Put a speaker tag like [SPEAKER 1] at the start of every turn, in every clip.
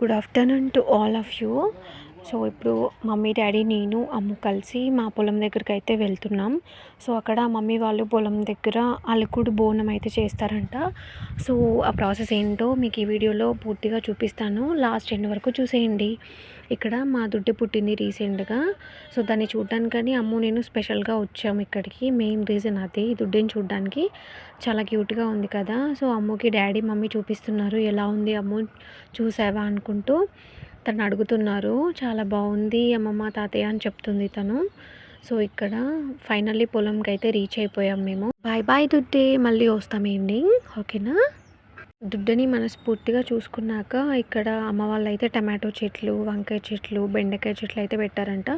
[SPEAKER 1] Good afternoon to all of you. So ఇప్పుడు mummy daddy నేను అమ్ము కలిసి మా పొలం దగ్గరికి అయితే వెళ్తున్నాం. సో అక్కడ మమ్మీ వాళ్ళు పొలం దగ్గర అలుకుడు బోనం అయితే చేస్తారంట. సో ఆ ప్రాసెస్ ఏంటో మీకు ఈ వీడియోలో పూర్తిగా చూపిస్తాను, లాస్ట్ ఎండ్ వరకు చూసేయండి. ఇక్కడ మా దుడ్డి పుట్టింది రీసెంట్గా. సో దాన్ని చూడడానికని అమ్ము నేను స్పెషల్గా వచ్చాము ఇక్కడికి. మెయిన్ రీజన్ అదే, ఈ దుడ్డిని చూడడానికి. చాలా క్యూట్గా ఉంది కదా. సో అమ్ముకి డాడీ మమ్మీ చూపిస్తున్నారు, ఎలా ఉంది అమ్ము చూసావా అనుకుంటూ తను అడుగుతున్నారు. చాలా బాగుంది అమ్మమ్మ తాతయ్య అని చెప్తుంది తను. సో ఇక్కడ ఫైనల్లీ పొలంకి అయితే రీచ్ అయిపోయాం మేము. బాయ్ బాయ్ దుడ్డే, మళ్ళీ వస్తాం ఈవినింగ్, ఓకేనా. దుడ్డని మనస్ఫూర్తిగా చూసుకున్నాక ఇక్కడ అమ్మ వాళ్ళు అయితే టమాటో చెట్లు, వంకాయ చెట్లు, బెండకాయ చెట్లు అయితే పెట్టారంట.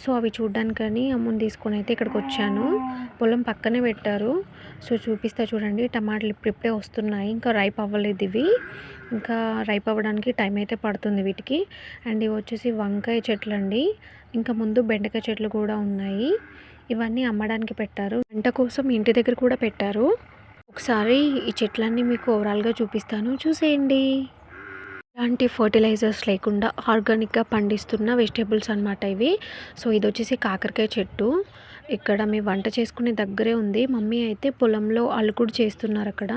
[SPEAKER 1] సో అవి చూడ్డానికని అమ్మని తీసుకొని అయితే ఇక్కడికి వచ్చాను. పొలం పక్కనే పెట్టారు. సో చూపిస్తా చూడండి, టమాటాలు ఇప్పుడిప్పుడే వస్తున్నాయి, ఇంకా రైప్ అవ్వలేదు ఇవి. ఇంకా రైప్ అవ్వడానికి టైం అయితే పడుతుంది వీటికి. అండ్ ఇవి వచ్చేసి వంకాయ చెట్లు అండి. ఇంకా ముందు బెండకాయ చెట్లు కూడా ఉన్నాయి. ఇవన్నీ అమ్మడానికి పెట్టారు, వంట కోసం ఇంటి దగ్గర కూడా పెట్టారు. ఒకసారి ఈ చెట్లన్నీ మీకు ఓవరాల్గా చూపిస్తాను, చూసేయండి. ఎలాంటి ఫర్టిలైజర్స్ లేకుండా ఆర్గానిక్గా పండిస్తున్న వెజిటేబుల్స్ అనమాట ఇవి. సో ఇది వచ్చేసి కాకరకాయ చెట్టు. ఇక్కడ మేము వంట చేసుకునే దగ్గరే ఉంది. మమ్మీ అయితే పొలంలో అలుకుడు చేస్తున్నారు అక్కడ.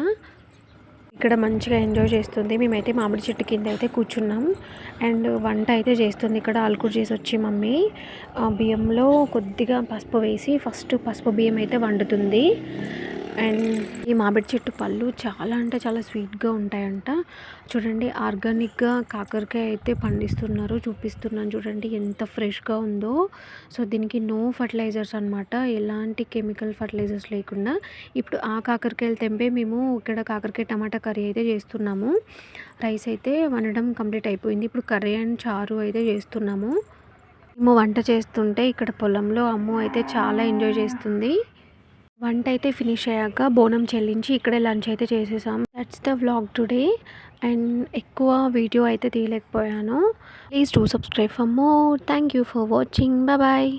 [SPEAKER 1] ఇక్కడ మంచిగా ఎంజాయ్ చేస్తుంది. మేమైతే మామిడి చెట్టు కింద అయితే కూర్చున్నాం. అండ్ వంట అయితే చేస్తుంది ఇక్కడ అలుకుడు చేసి వచ్చి మమ్మీ. బియ్యంలో కొద్దిగా పసుపు వేసి ఫస్ట్ పసుపు బియ్యం అయితే వండుతుంది. అండ్ ఈ మామిడి చెట్టు పళ్ళు చాలా అంటే చాలా స్వీట్గా ఉంటాయంట. చూడండి, ఆర్గానిక్గా కాకరకాయ అయితే పండిస్తున్నారు, చూపిస్తున్నాను చూడండి ఎంత ఫ్రెష్గా ఉందో. సో దీనికి నో ఫర్టిలైజర్స్ అనమాట, ఎలాంటి కెమికల్ ఫర్టిలైజర్స్ లేకుండా. ఇప్పుడు ఆ కాకరకాయలు తెంపే మేము ఇక్కడ కాకరకాయ టమాటా కర్రీ అయితే చేస్తున్నాము. రైస్ అయితే వండడం కంప్లీట్ అయిపోయింది. ఇప్పుడు కర్రీ అండ్ చారు అయితే చేస్తున్నాము. మేము వంట చేస్తుంటే ఇక్కడ పొలంలో అమ్ము అయితే చాలా ఎంజాయ్ చేస్తుంది. వంట అయితే ఫినిష్ అయ్యాక బోనం చెల్లించి ఇక్కడే లంచ్ అయితే చేసేసాం. That's the vlog today. And ఎక్కువ వీడియో అయితే తీయలేకపోయాను. Please do subscribe for more. Thank you for watching. Bye bye.